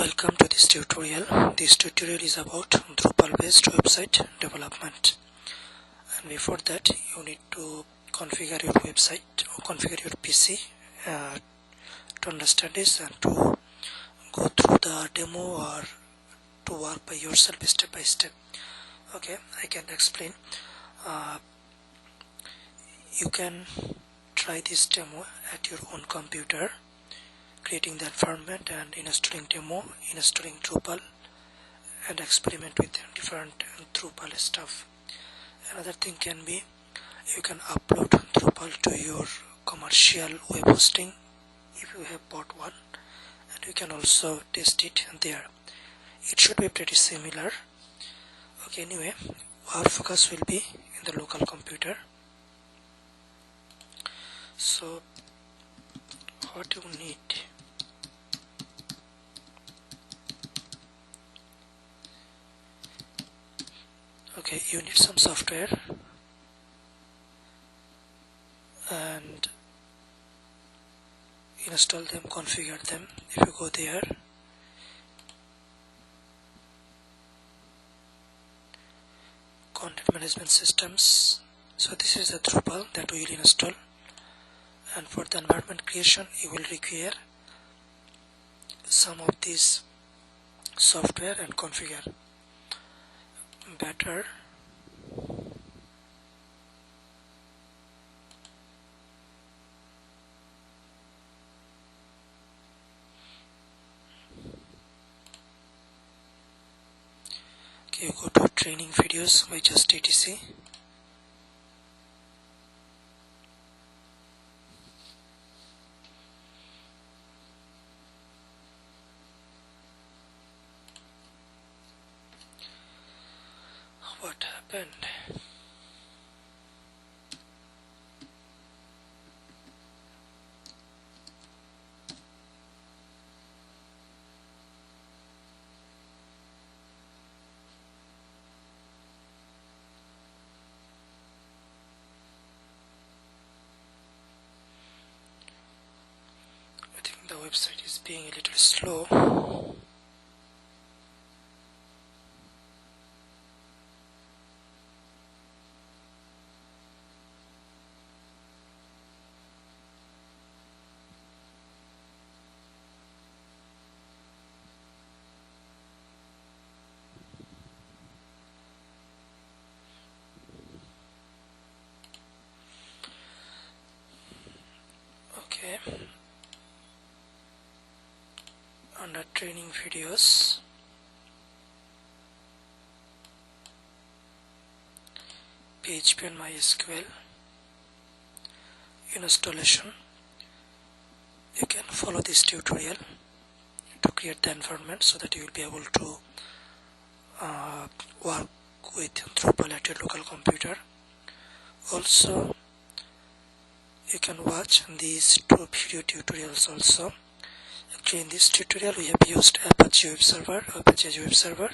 Welcome to this tutorial. This tutorial is about Drupal based website development, and before that you need to configure your website or configure your PC to understand this and to go through the demo or to work by yourself step by step. Okay, I can explain. You can try this demo at your own computer, creating the environment and installing demo, installing Drupal, and experiment with different Drupal stuff. Another thing can be you can upload Drupal to your commercial web hosting if you have bought one, and you can also test it there. It should be pretty similar. Okay, anyway, our focus will be in the local computer. So what you need: okay, you need some software, and install them, configure them. If you go there, content management systems, so this is the Drupal that we will install, and for the environment creation you will require some of these software and configure better. Okay, you go to training videos by just etc. What happened? I think the website is being a little slow. Okay, under training videos, PHP and MySQL installation, you can follow this tutorial to create the environment so that you will be able to work with Drupal at your local computer. Also, you can watch these two video tutorials also. Actually, in this tutorial we have used Apache Web Server.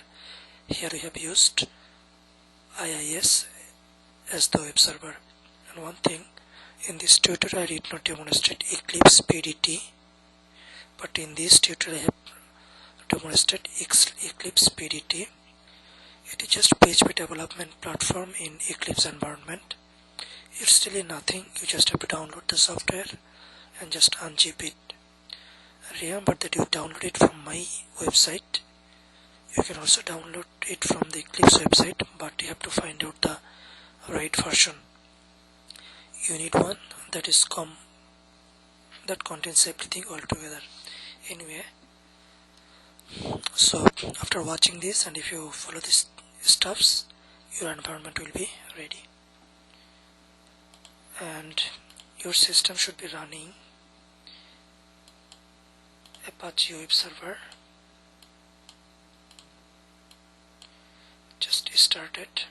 Here we have used IIS as the web server. And one thing, in this tutorial I did not demonstrate Eclipse PDT, but in this tutorial I have demonstrated Eclipse PDT. It is just PHP development platform in Eclipse environment. It's really nothing. You just have to download the software and just unzip it. Remember that you download it from my website. You can also download it from the Eclipse website, but you have to find out the right version. You need one that is that contains everything all together. Anyway, so after watching this, and if you follow these steps, your environment will be ready, and your system should be running Apache Web Server. Just start it,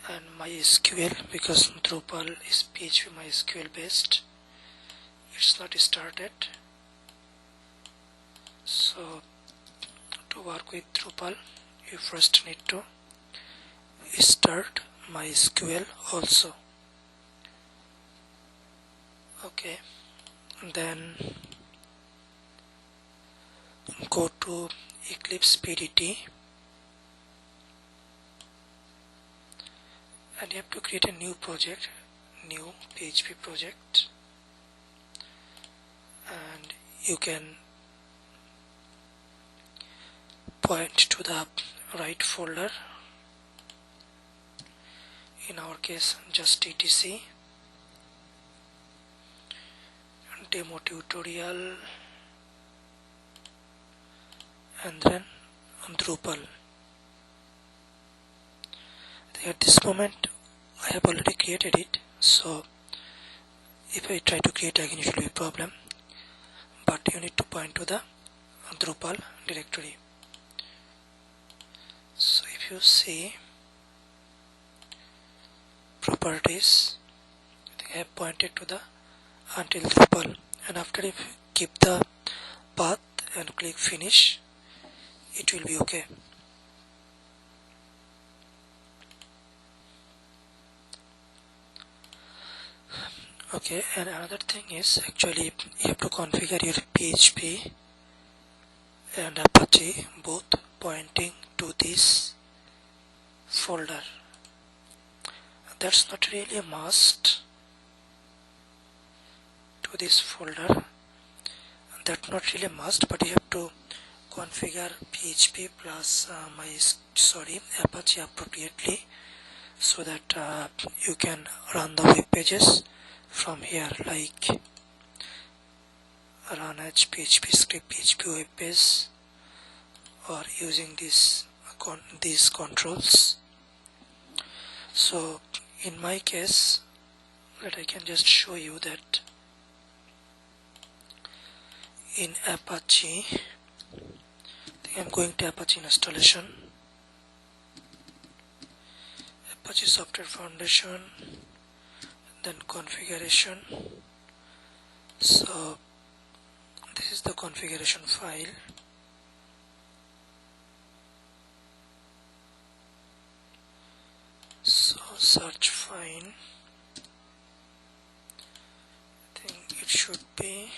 and MySQL, because Drupal is PHP MySQL based, it's not started. So to work with Drupal, you first need to start MySQL also. Okay, then go to Eclipse PDT and you have to create a new project, new PHP project, and you can point to the right folder, in our case just etc, demo tutorial, and then Drupal. At this moment I have already created it, so if I try to create again it will be a problem, but you need to point to the Drupal directory. So if you see properties, I think I have pointed to the until Drupal, and after if you keep the path and click finish, it will be okay. Okay, and another thing is actually you have to configure your PHP and Apache both pointing to this folder. That's not really a must to this folder. That's not really a must, but you have to configure PHP plus Apache appropriately so that you can run the web pages from here, like run as PHP script PHP web page, or using these controls. So in my case, that I can just show you that in Apache, I am going to Apache installation, Apache Software Foundation, then configuration. So this is the configuration file. So search find, I think it should be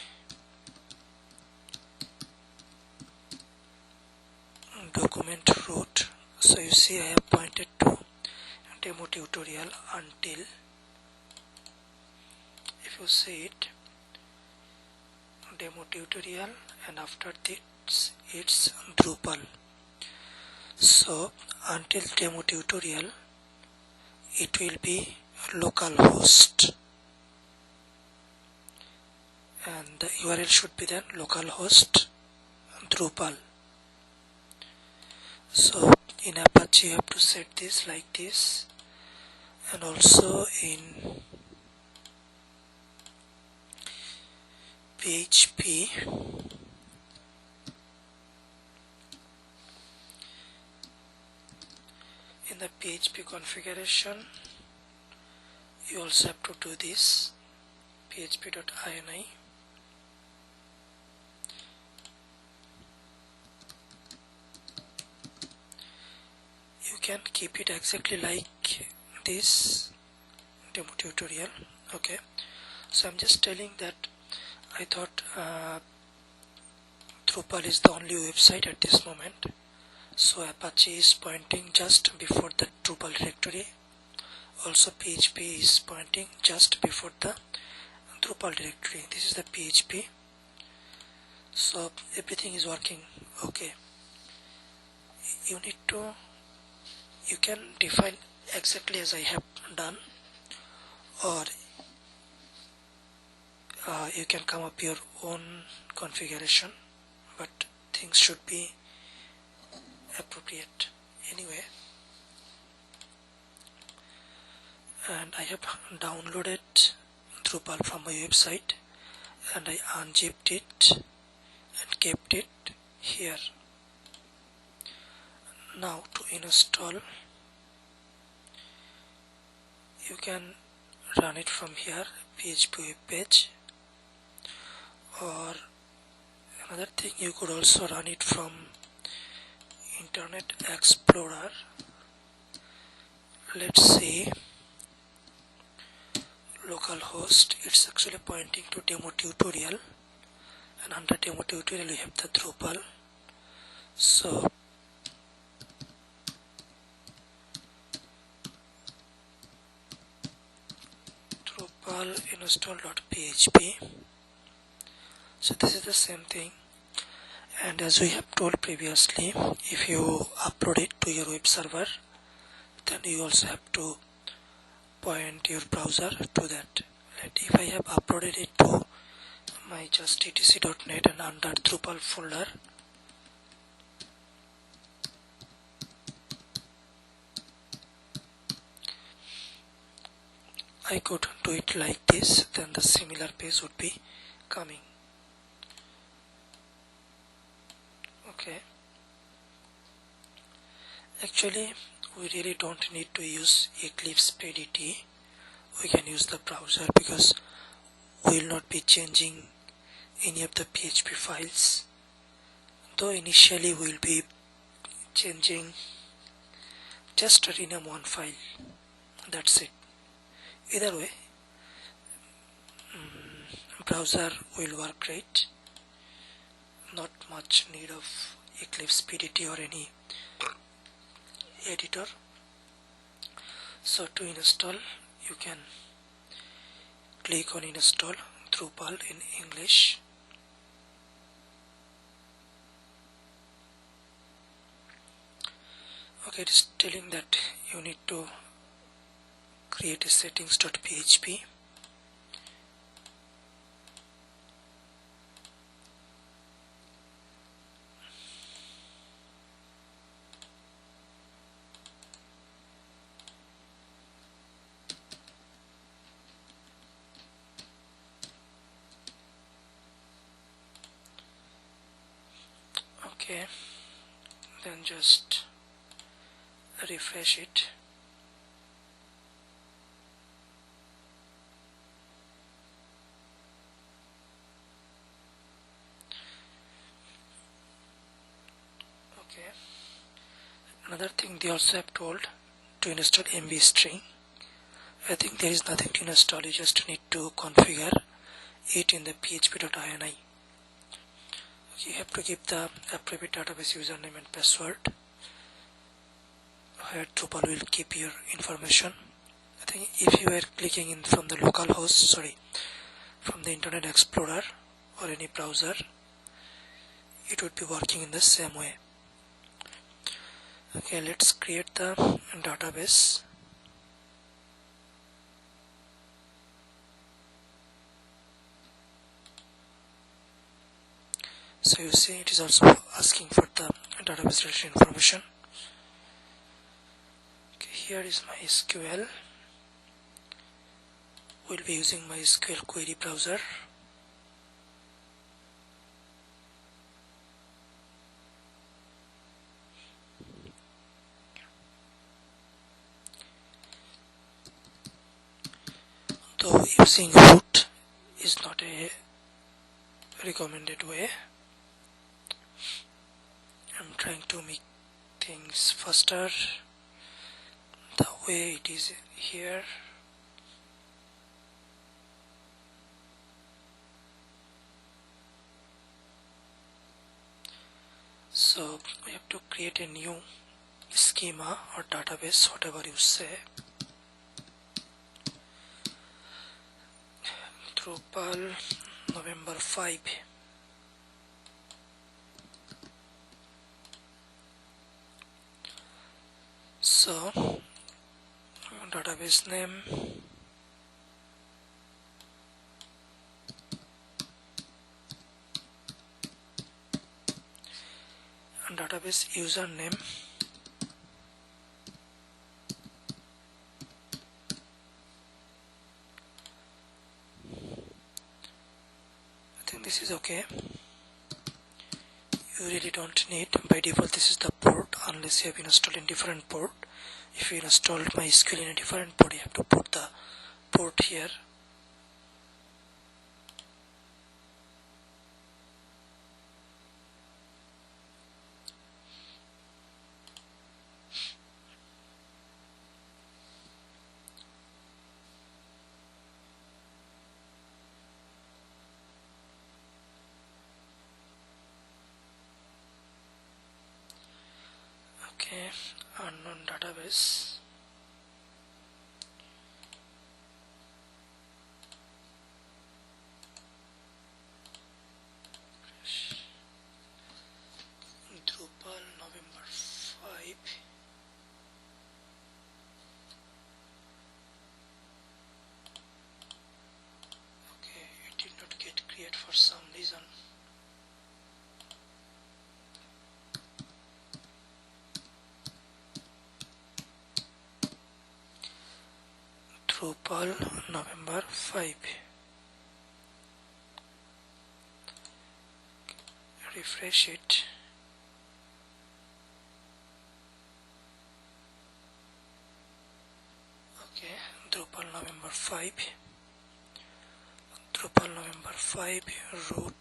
document root. So you see I have pointed to demo tutorial until, if you see it, demo tutorial, and after this it's Drupal. So until demo tutorial it will be localhost, and the URL should be then localhost Drupal. So in Apache you have to set this like this, and also in PHP in the PHP configuration you also have to do this php.ini. You can keep it exactly like this demo tutorial. Okay, so I'm just telling that I thought Drupal is the only website at this moment, so Apache is pointing just before the Drupal directory, also PHP is pointing just before the Drupal directory. This is the PHP, so everything is working okay. You can define exactly as I have done, or you can come up your own configuration, but things should be appropriate anyway. And I have downloaded Drupal from my website, and I unzipped it and kept it here. Now to install, you can run it from here, PHP web page, or another thing, you could also run it from Internet Explorer. Let's see, localhost, it's actually pointing to demo tutorial, and under demo tutorial we have the Drupal. So Drupal install.php. So this is the same thing, and as we have told previously, if you upload it to your web server, then you also have to point your browser to that. Right? If I have uploaded it to my just etc.net and under Drupal folder, I could do it like this, then the similar page would be coming. Okay. Actually, we really don't need to use Eclipse PDT. We can use the browser because we will not be changing any of the PHP files. Though initially we will be changing just rename one file. That's it. Either way, browser will work great. Not much need of Eclipse PDT or any editor. So to install, you can click on install Drupal in English. Okay, it is telling that you need to create a settings.php. Okay, then just refresh it. Okay, another thing they also have told to install MB string. I think there is nothing to install, you just need to configure it in the php.ini. You have to give the appropriate database username and password where Drupal will keep your information. I think if you are clicking in from the local host, from the Internet Explorer or any browser, it would be working in the same way. Okay, let's create the database. So you see it is also asking for the database related information. Okay, here is my SQL. We'll be using my SQL query browser. Though using root is not a recommended way, I'm trying to make things faster the way it is here. So we have to create a new schema or database, whatever you say. Drupal November 5. So database name, and database username, I think this is okay. You really don't need, by default this is the port unless you have installed in different port. If you installed MySQL in a different port, you have to put the port here. okay, unknown database. Drupal November 5. Okay, it did not get created for some reason. Drupal November 5. Refresh it. Okay, Drupal November 5. Drupal November 5 root.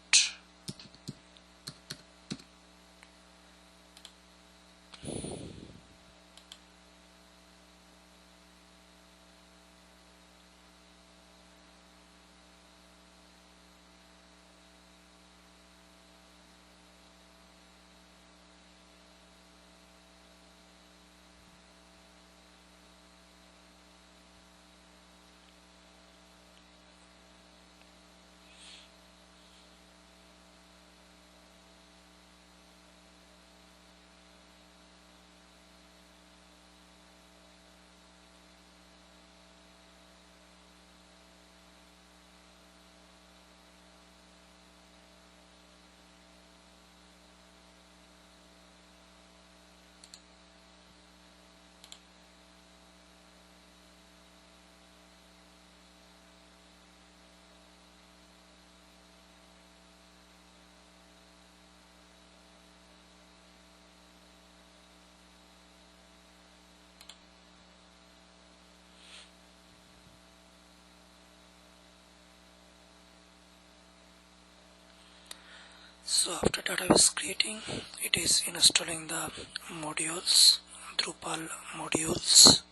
So after database creating, it is installing the modules, Drupal modules.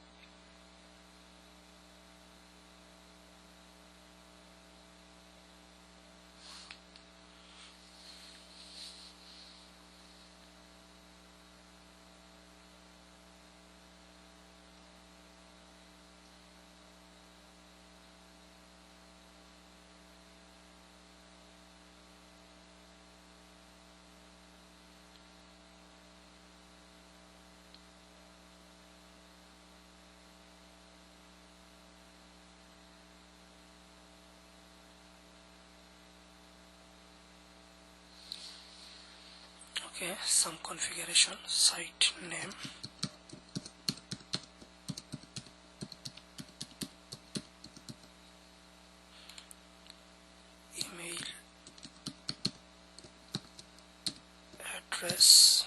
Okay, some configuration, site name, email address.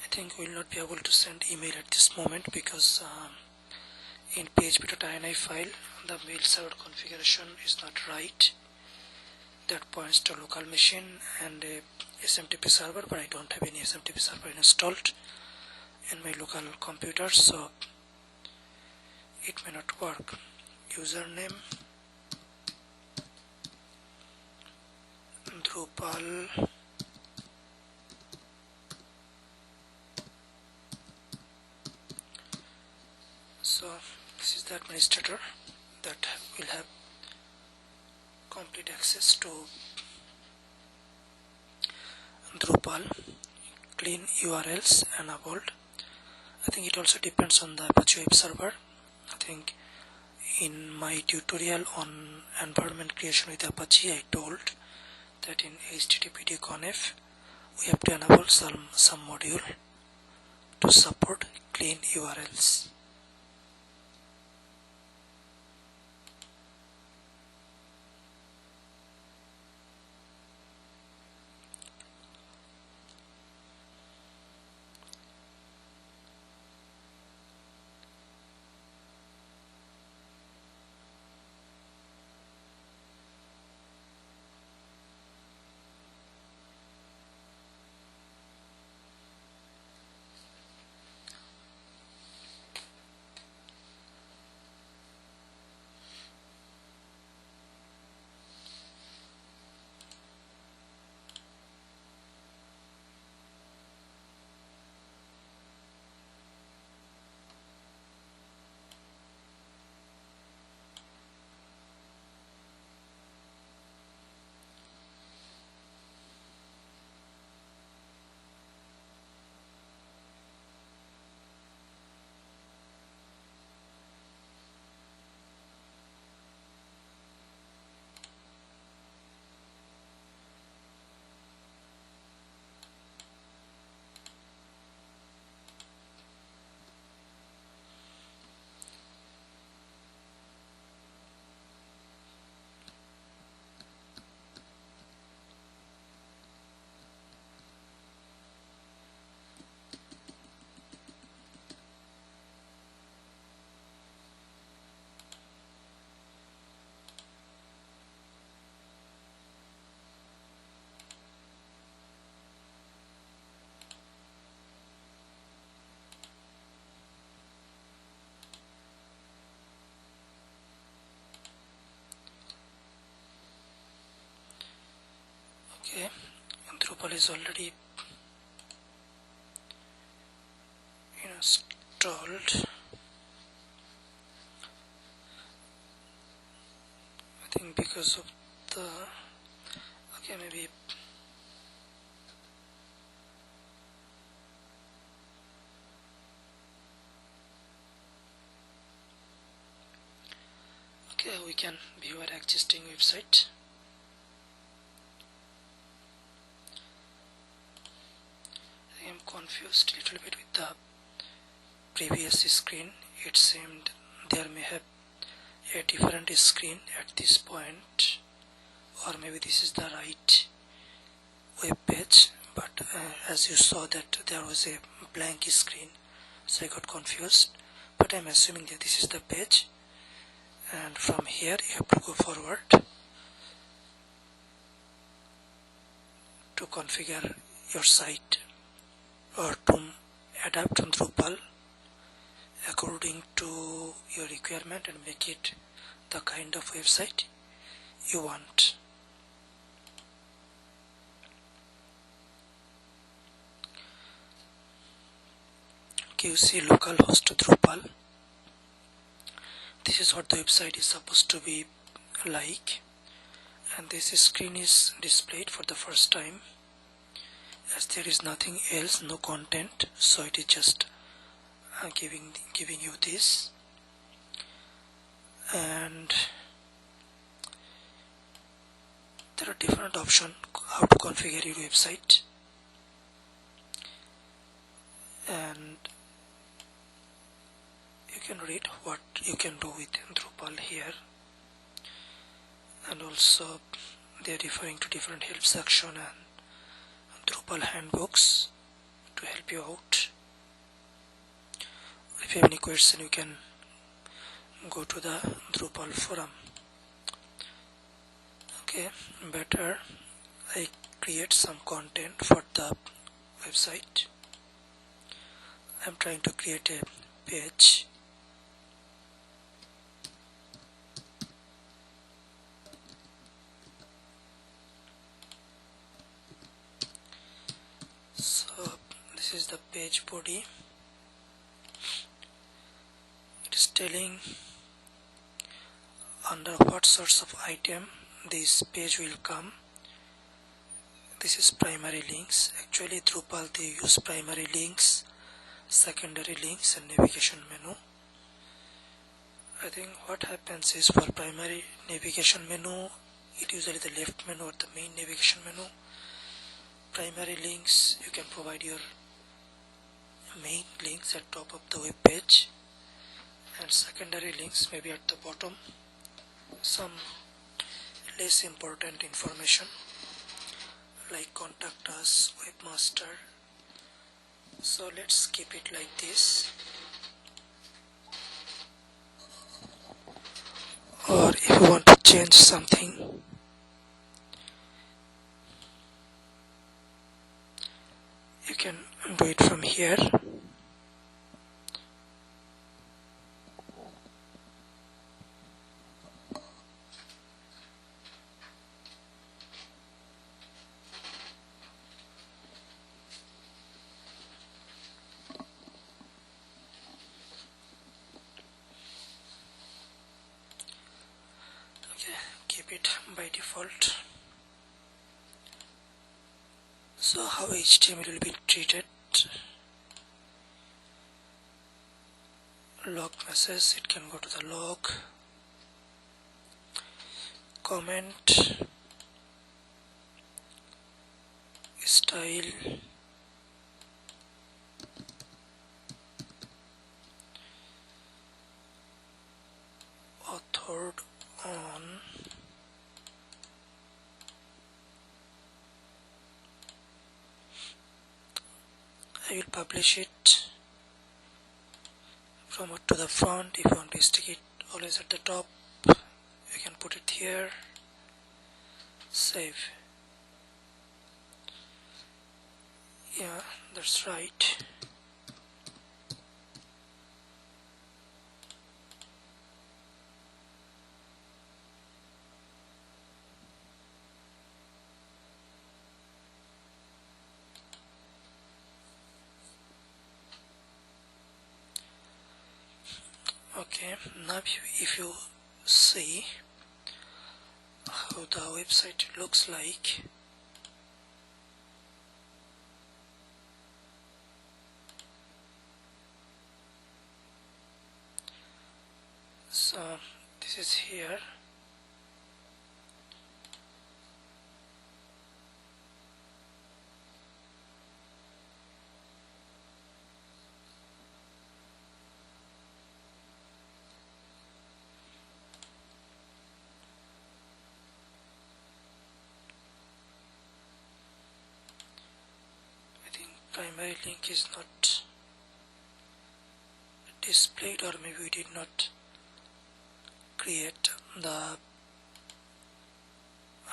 I think we will not be able to send email at this moment because in php.ini file the mail server configuration is not right. That points to local machine and a SMTP server, but I don't have any SMTP server installed in my local computer, so it may not work. Username Drupal so this is the administrator that will have complete access to Drupal. Clean URLs enabled. I think it also depends on the Apache web server. I think in my tutorial on environment creation with Apache I told that in HTTPD conf we have to enable some module to support clean URLs. Okay, Drupal is already installed. I think because of the maybe we can view our existing website. I am confused a little bit with the previous screen. It seemed there may have a different screen at this point, or maybe this is the right web page, but as you saw that there was a blank screen, so I got confused, but I'm assuming that this is the page, and from here you have to go forward to configure your site or to adapt on Drupal according to your requirement and make it the kind of website you want. Okay, you see localhost Drupal. This is what the website is supposed to be like, and this screen is displayed for the first time as there is nothing else, no content, so it is just giving you this. And there are different options how to configure your website, and you can read what you can do with Drupal here, and also they are referring to different help section and Drupal handbooks to help you out. If you have any question, you can go to the Drupal forum. Okay, better I create some content for the website. I'm trying to create a page. So this is the page body. It is telling under what source of item this page will come. This is primary links. Actually Drupal, they use primary links, secondary links and navigation menu. I think what happens is for primary navigation menu, it usually the left menu or the main navigation menu. Primary links, you can provide your main links at top of the web page, and secondary links maybe at the bottom, some less important information like contact us, webmaster. So let's keep it like this. Or if you want to change something, you can do it from here. Keep it by default. So how HTML will be treated? Log message, it can go to the log. Comment, style, authored on, I will publish it from to the front. If you want to stick it always at the top, you can put it here. Save. Yeah, that's right. Okay, now if you see how the website looks like, so this is here. I think primary link is not displayed, or maybe we did not create the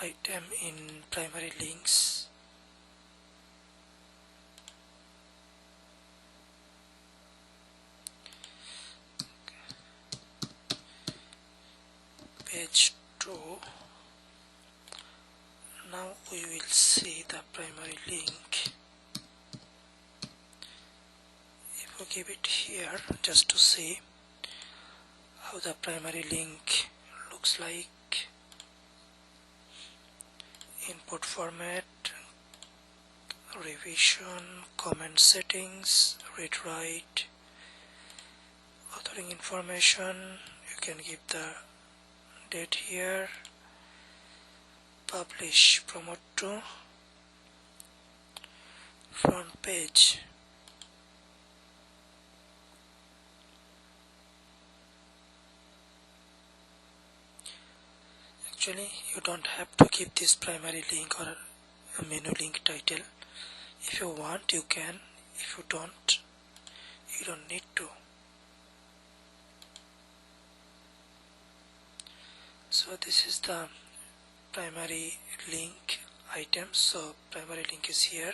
item in primary links. Page 2. Now we will see the primary link. If we give it here just to see how the primary link looks like. Input format, revision, comment settings, read write, authoring information. You can give the date here, publish, promote to, front page. Actually, you don't have to keep this primary link or a menu link title. If you want, you can. If you don't, you don't need to. So this is the primary link item. So primary link is here.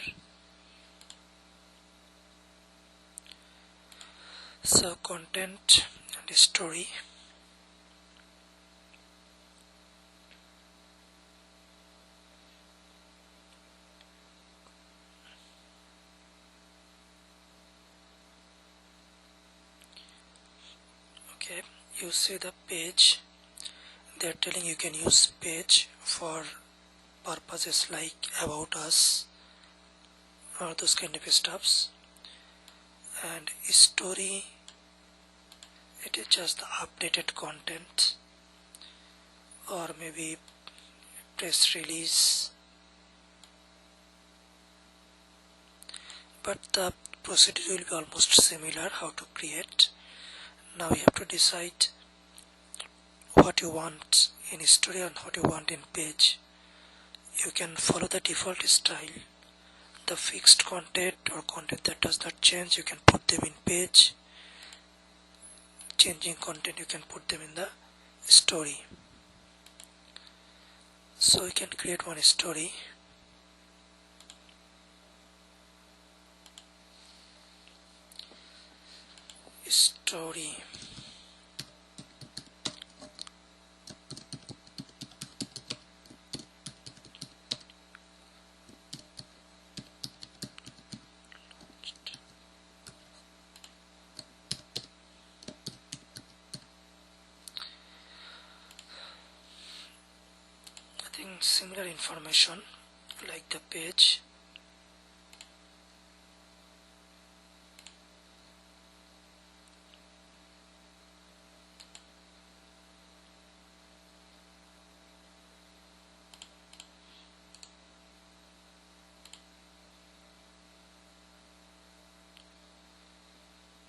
So content and story. Okay, you see the page. They are telling you can use page for purposes like about us or those kind of stuffs. And story, it is just the updated content, or maybe press release, but the procedure will be almost similar how to create. Now you have to decide what you want in story and what you want in page. You can follow the default style. The fixed content or content that does not change, you can put them in page. Changing content, you can put them in the story. So we can create one story. Story. I think similar information like the page.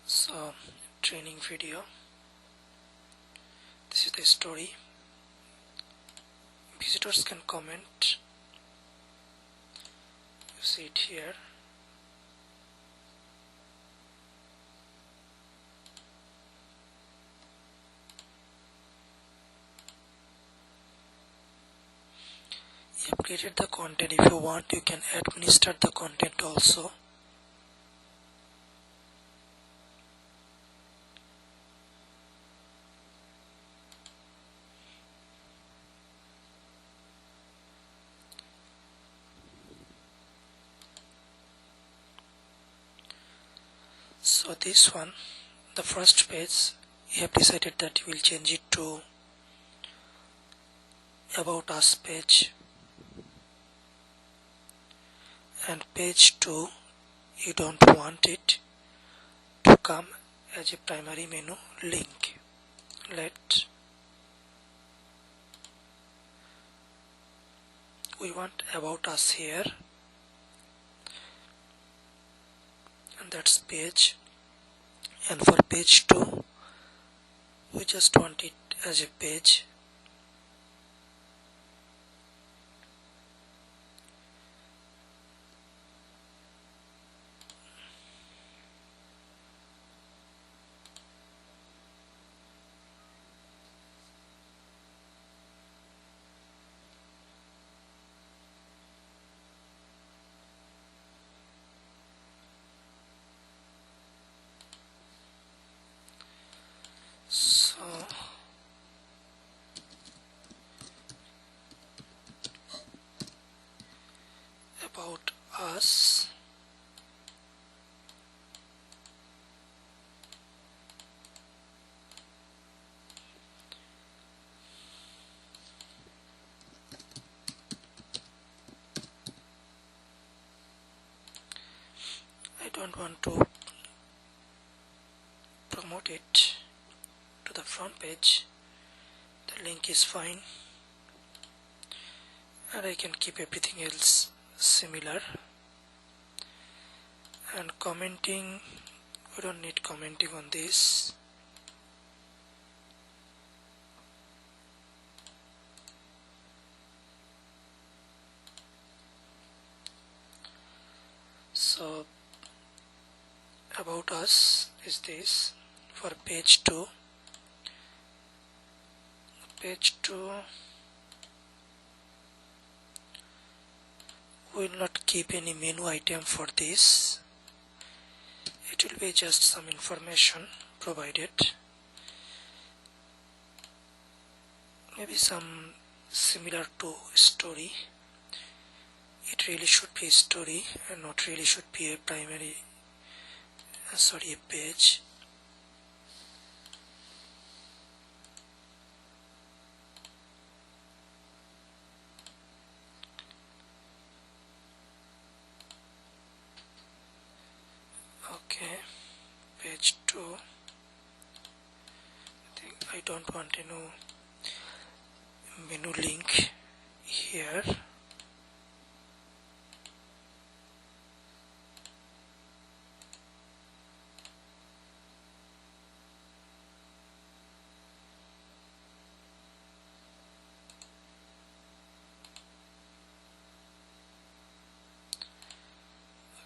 So training video. This is the story. Visitors can comment. You see it here. You have created the content. If you want, you can administer the content also. So this one, the first page we have decided that we will change it to About Us page, and page 2 you don't want it to come as a primary menu link. We want About Us here, and that's page, and for page 2 we just want it as a page. So About Us, I don't want to promote it to the front page. The link is fine, and I can keep everything else similar. And commenting, we don't need commenting on this. So About Us is this. For page 2, we will not keep any menu item for this. It will be just some information provided, maybe some similar to story. It really should be a story and not really should be a primary a page. Okay, page 2. I don't want any menu link here.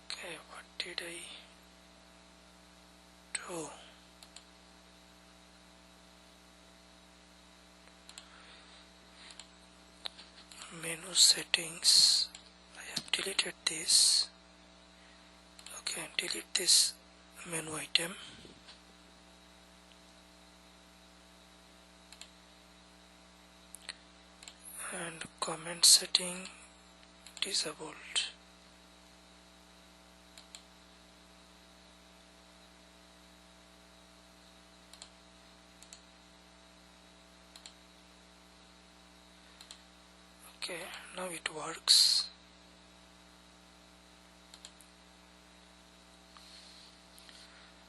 Okay, what did I do? Menu settings, I have deleted this. Okay, delete this menu item. And comment setting disabled. Okay, now it works.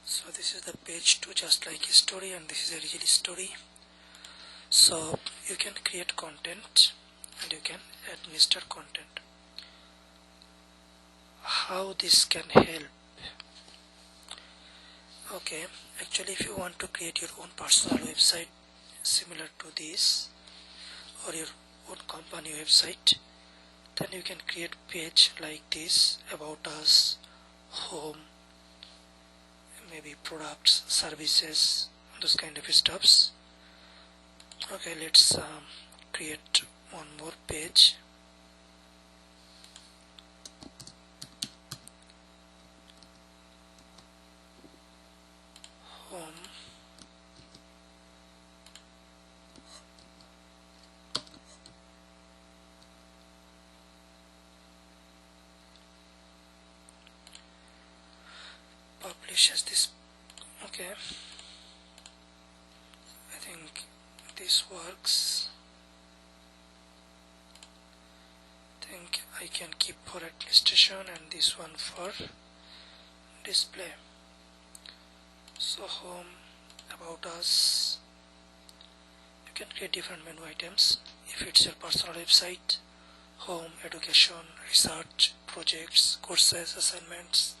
So this is the page 2, just like a story, and this is a real story. So you can create content and you can administer content. How this can help? Okay, actually if you want to create your own personal website similar to this, or your own company website, then you can create page like this: About Us, Home, maybe products, services, those kind of stuffs. Okay, let's create one more page. Home. Publish as this. Okay. this works. Think I can keep for administration and this one for display. So home, about us, you can create different menu items. If it's your personal website, home, education, research, projects, courses, assignments,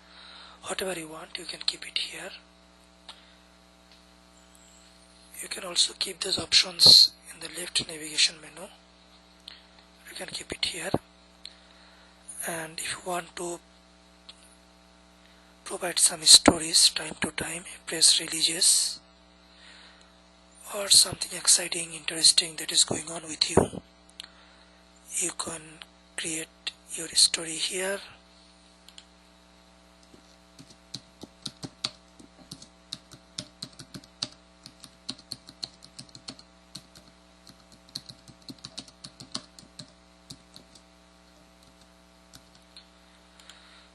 whatever you want, you can keep it here. You can also keep those options in the left navigation menu. You can keep it here. And if you want to provide some stories time to time, press releases, or something exciting, interesting that is going on with you, you can create your story here.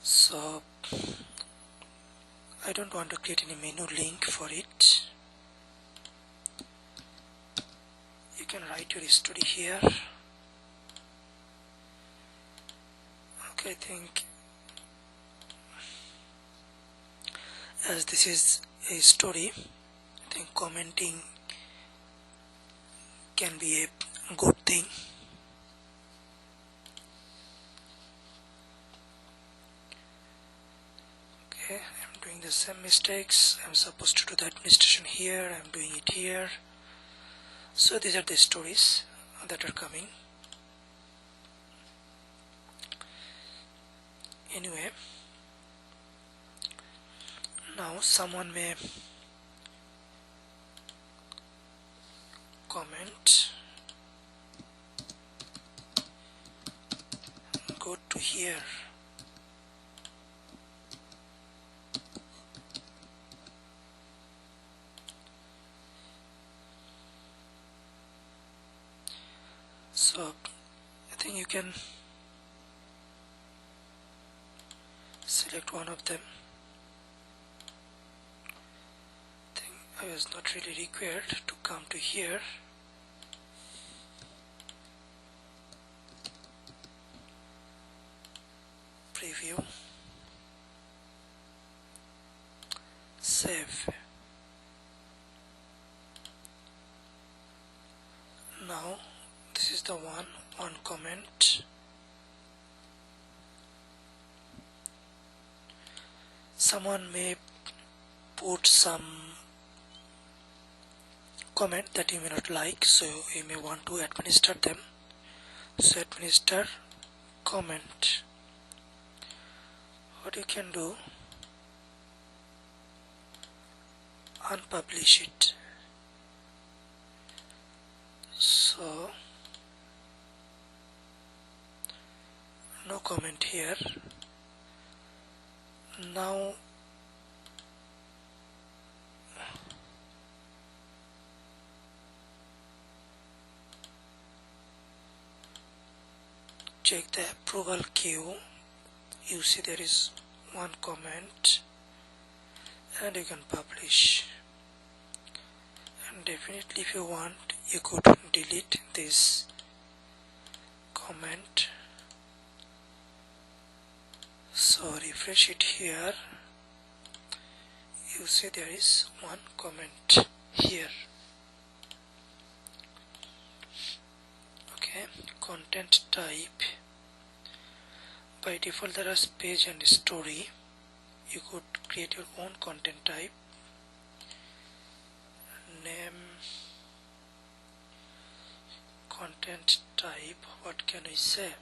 So I don't want to create any menu link for it. You can write your story here. Okay, I think as this is a story, I think commenting can be a good thing. Okay, I'm doing the same mistakes. I'm supposed to do the administration here, I'm doing it here. So these are the stories that are coming. Anyway, now someone may comment, go to here. So I think you can select one of them. I think I was not really required to come to here. Preview, save. Now this is the one comment. Someone may put some comment that you may not like, so you may want to administer them. So administer comment. What you can do, unpublish it. So no comment here. Now check the approval queue. You see there is one comment and you can publish. And definitely if you want, you could delete this comment. So refresh it here. You see there is one comment here. Okay, content type. By default there is page and story. You could create your own content type. Name, content type, what can I say?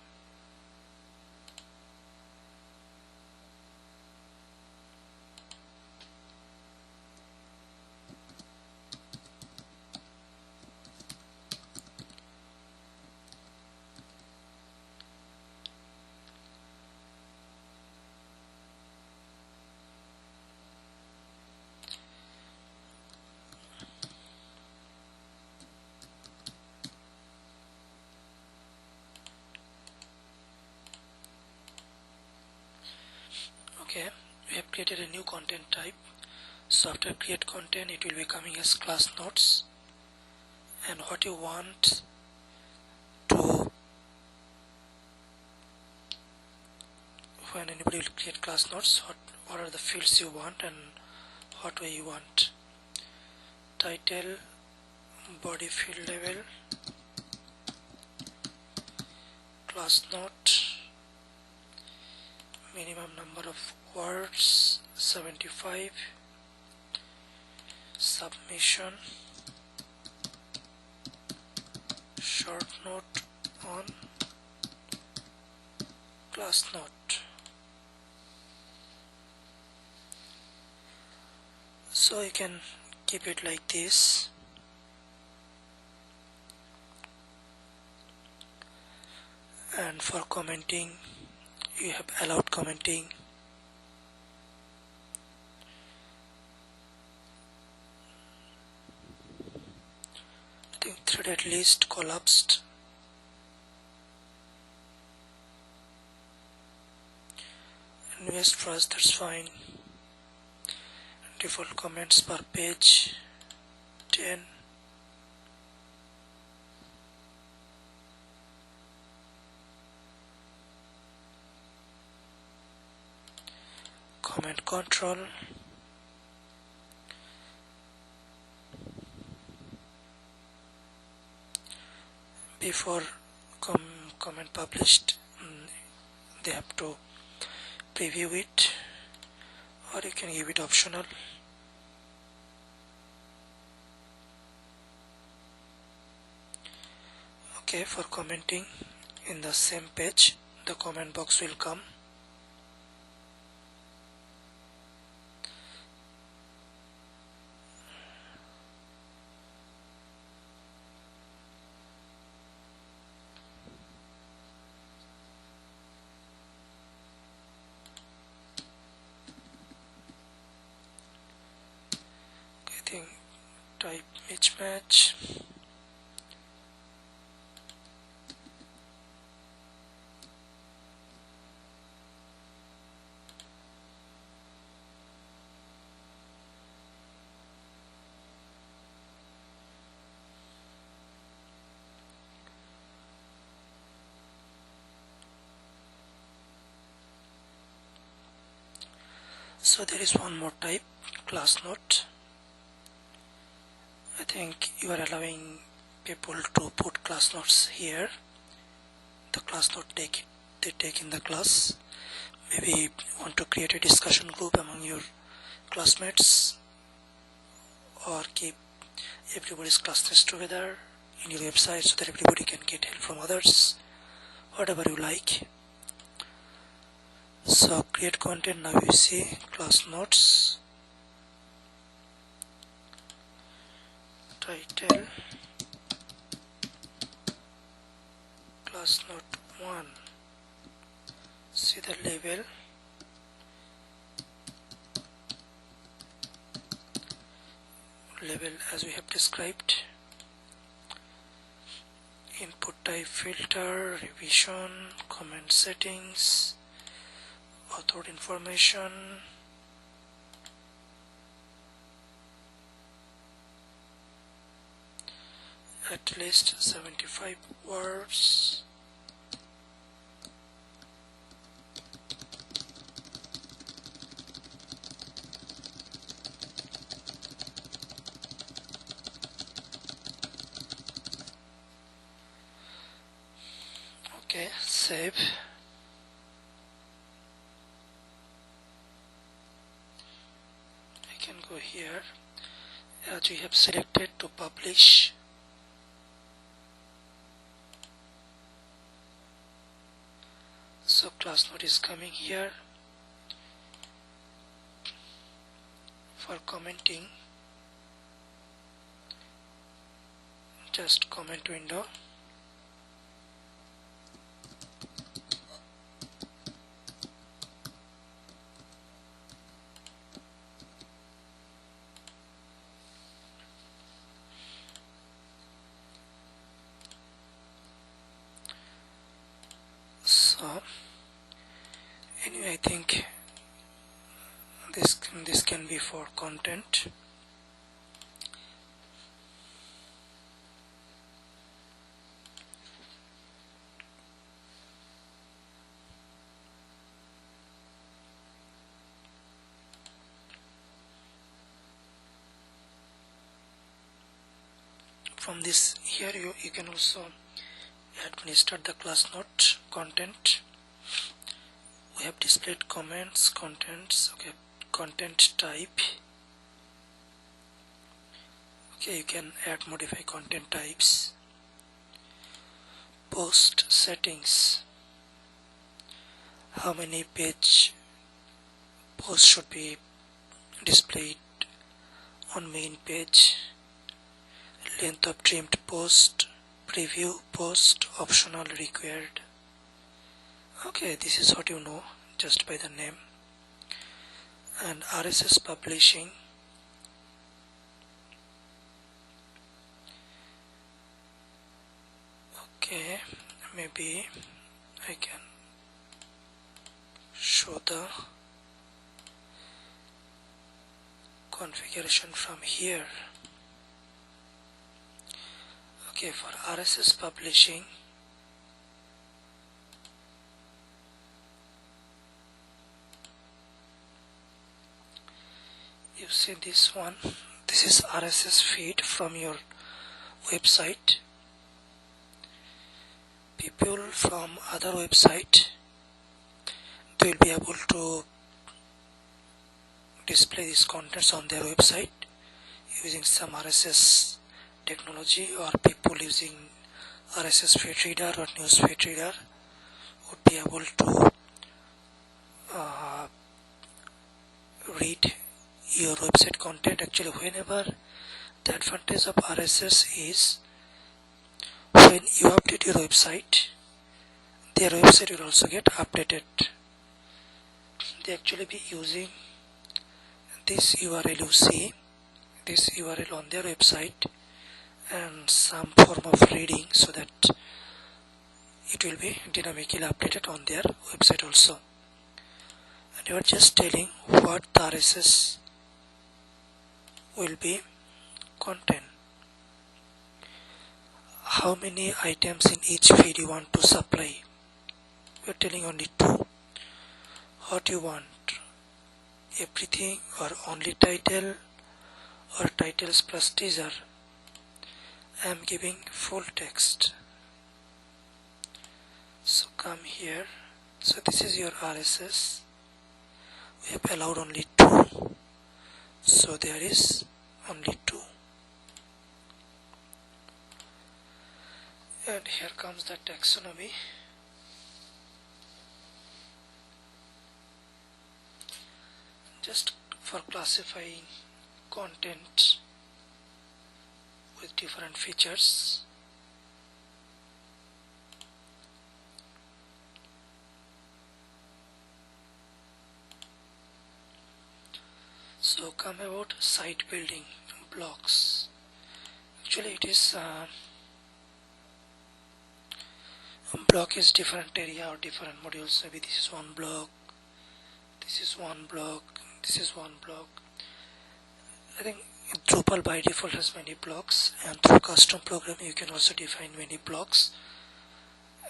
Okay, we have created a new content type. So after create content, it will be coming as class notes, and what you want to, when anybody will create class notes, what are the fields you want and what way you want. Title, body field level, class note, minimum number of words 75, submission, short note on class note. So you can keep it like this. And for commenting, you have allowed commenting. I think threaded list collapsed. Invest first, that's fine. Default comments per page 10. Comment control. Before comment published, they have to preview it, or you can give it optional. Okay, for commenting in the same page, the comment box will come. I think type mismatch. So there is one more type, class note. I think you are allowing people to put class notes here. The class note they take in the class. Maybe you want to create a discussion group among your classmates, or keep everybody's classmates together in your website so that everybody can get help from others, whatever you like. So create content, now you see class notes, title, class note 1, see the label, as we have described, input type filter, revision, comment settings, author information, at least 75 words, okay, save. I can go here, as we have selected, to publish. So class note is coming here. For commenting, just comment window. So anyway, I think this can be for content. from this here you can also administer the class note content. We have displayed comments, contents, okay, content type. Okay, you can add, modify content types. Post settings, how many page posts should be displayed on main page. Length of trimmed post, preview post, optional, required. Okay, this is what you know just by the name. And RSS publishing, okay, maybe I can show the configuration from here. Okay, for RSS publishing, you see this one, this is RSS feed from your website. People from other website, they will be able to display these contents on their website using some RSS technology, or people using RSS feed reader or news feed reader would be able to read your website content. Actually, whenever the advantage of RSS is when you update your website, their website will also get updated. They actually be using this URL, you see this URL on their website, and some form of reading, so that it will be dynamically updated on their website also. And you are just telling what the RSS will be content, how many items in each feed you want to supply. We are telling only 2. What you want, everything or only title, or titles plus teaser. I am giving full text. So come here. So this is your RSS. We have allowed only 2. So there is only 2. And here comes the taxonomy. Just for classifying content with different features. So come about site building blocks. Actually it is block is different area or different modules. Maybe this is one block, this is one block, this is one block. I think Drupal by default has many blocks, and through custom programming you can also define many blocks.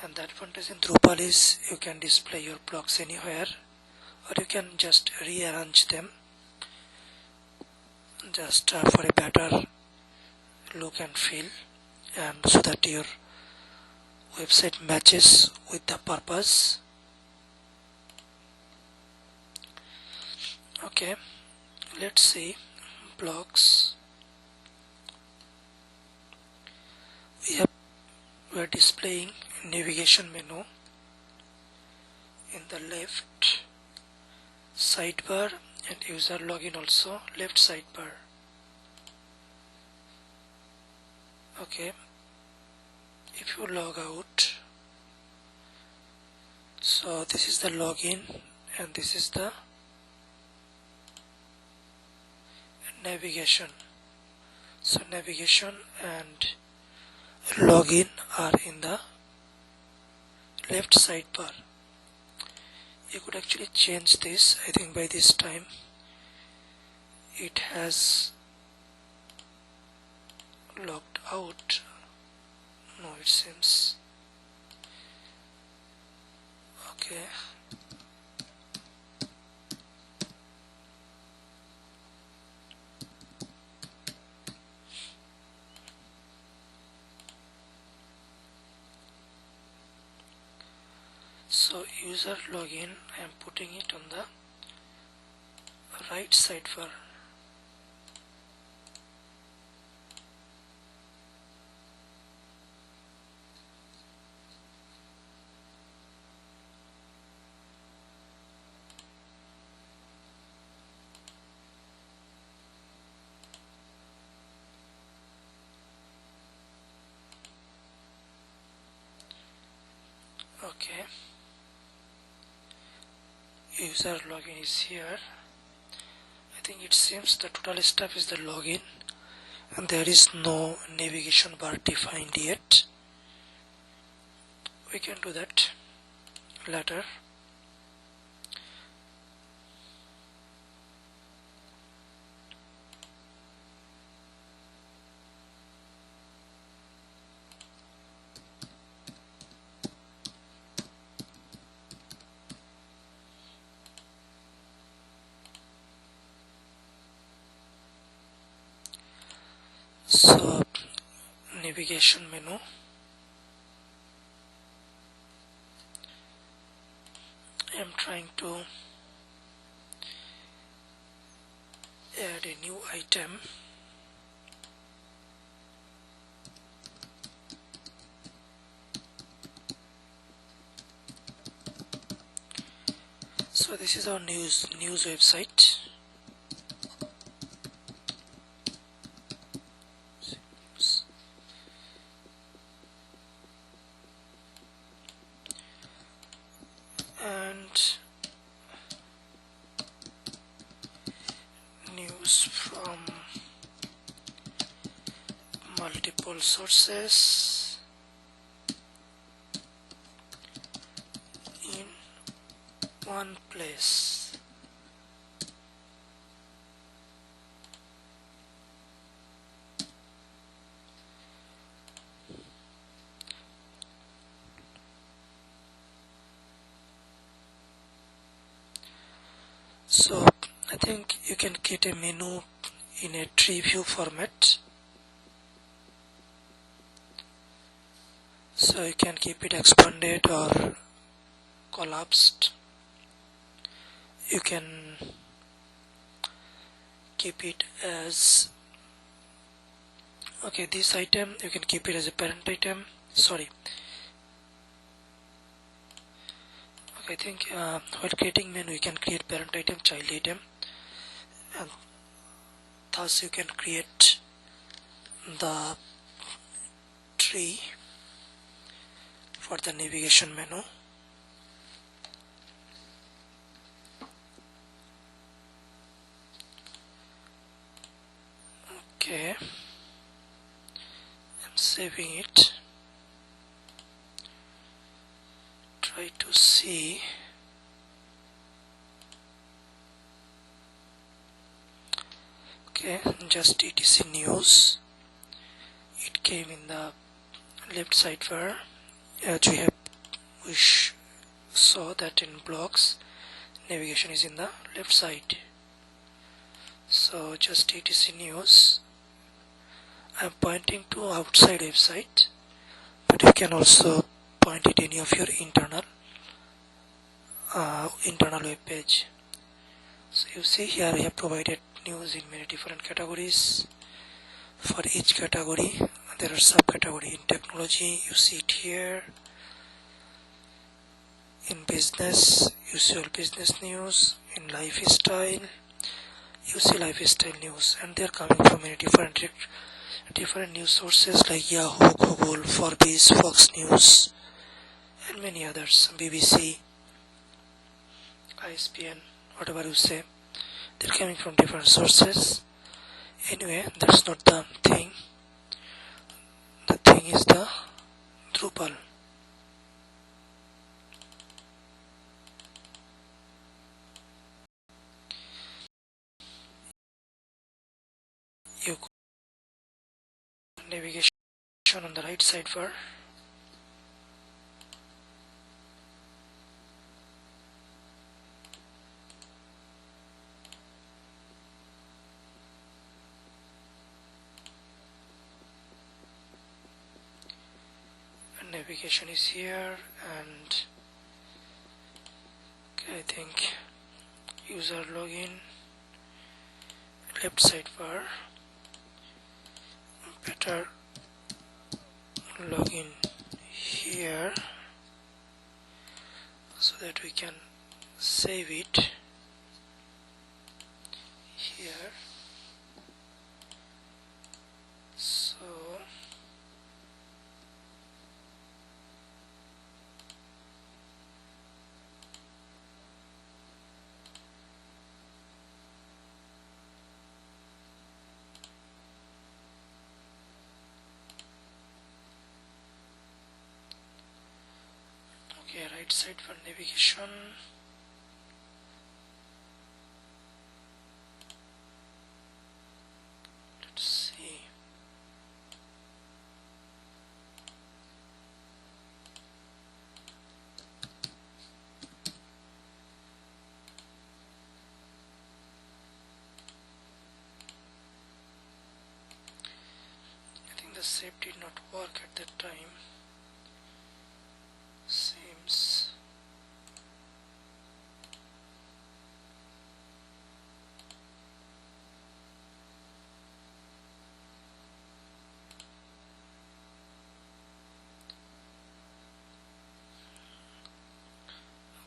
And the advantage in Drupal is you can display your blocks anywhere, or you can just rearrange them just for a better look and feel, and so that your website matches with the purpose. Okay, let's see blocks. We are displaying navigation menu in the left sidebar, and user login also left sidebar. Okay, if you log out, so this is the login and this is the navigation. So navigation and login are in the left sidebar. You could actually change this. I think by this time it has logged out. No, it seems okay. So user login, I am putting it on the right sidebar. Okay, user login is here. I think it seems the total stuff is the login and there is no navigation bar defined yet. We can do that later. So navigation menu, I am trying to add a new item. So this is our news website. And news from multiple sources in one place. So I think you can create a menu in a tree view format. So you can keep it expanded or collapsed. You can keep it as, okay, this item you can keep it as a parent item. Sorry. Okay, I think while creating menu you can create parent item, child item, and thus you can create the tree for the navigation menu. Okay, I'm saving it. Try to see. Okay, just etc news. It came in the left sidebar. As we saw that in blogs, navigation is in the left side. So just etc news. I'm pointing to outside website, but you can also point it any of your internal web page. So you see here we have provided news in many different categories. For each category there are subcategory. In technology you see it here. In business you see all business news. In lifestyle you see lifestyle news, and they are coming from many different news sources like Yahoo, Google, Forbes, Fox News, and many others, BBC, ISPN, whatever you say. They're coming from different sources. Anyway, that's not the thing. The thing is the Drupal. You go navigation on the right sidebar. And navigation is here, and I think user login, left sidebar, better login here so that we can save it here. So okay, right side for navigation. Let's see. I think the save did not work at that time. Seems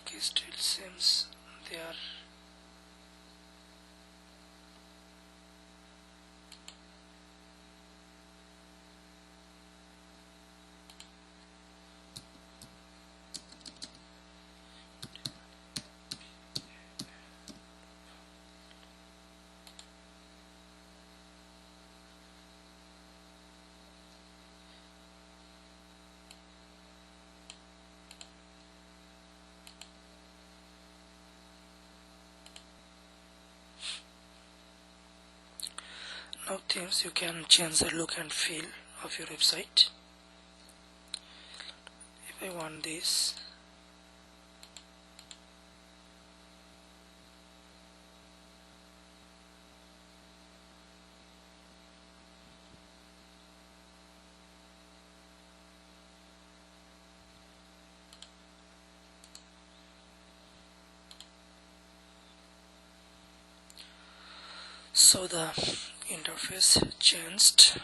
okay, still seems they are now themes. You can change the look and feel of your website. If I want this, so the interface changed.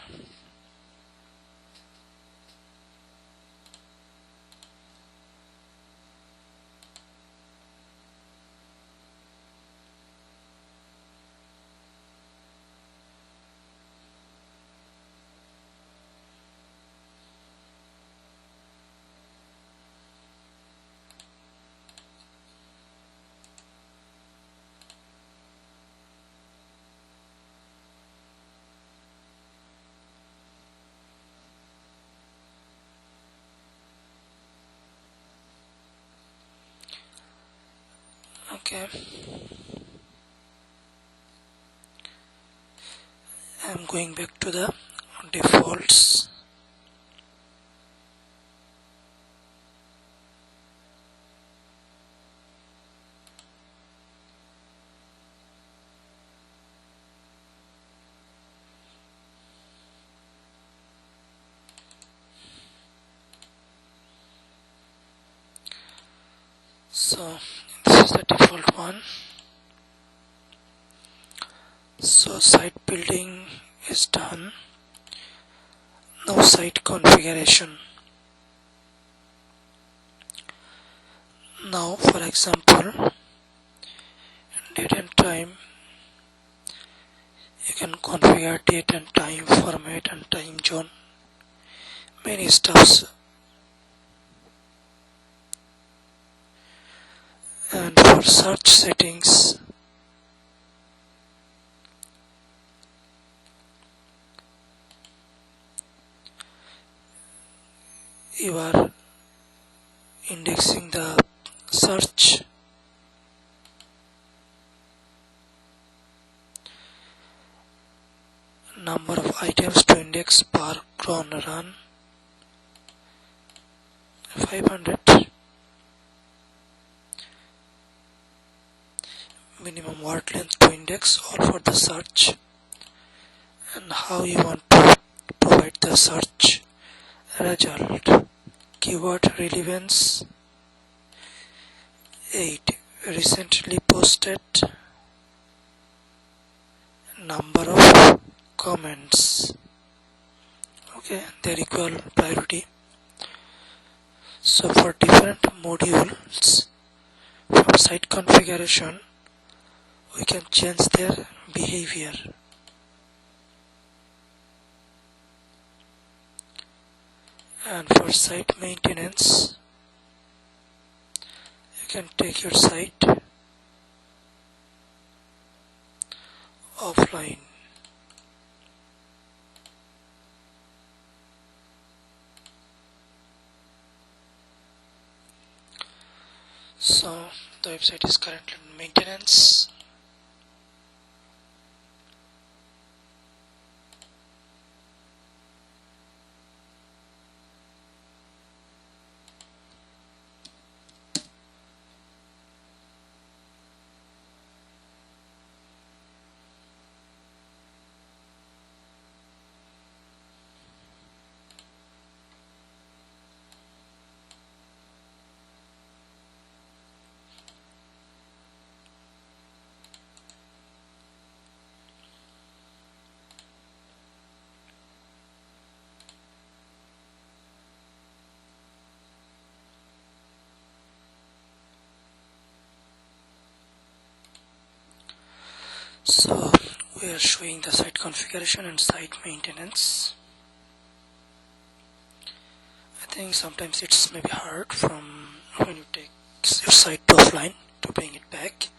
Okay, I'm going back to the defaults. So this is the default one. So site building is done. Now site configuration. Now for example, date and time, you can configure date and time, format and time zone, many stuffs. And for search settings, you are indexing the search. Number of items to index per cron run 500. Minimum word length to index, all for the search, and how you want to provide the search result. Keyword relevance 8, recently posted number of comments. Okay, they're equal priority. So for different modules from site configuration, we can change their behavior. And for site maintenance, you can take your site offline. So the website is currently in maintenance. So we are showing the site configuration and site maintenance. I think sometimes it's maybe hard from when you take your site to offline to bring it back,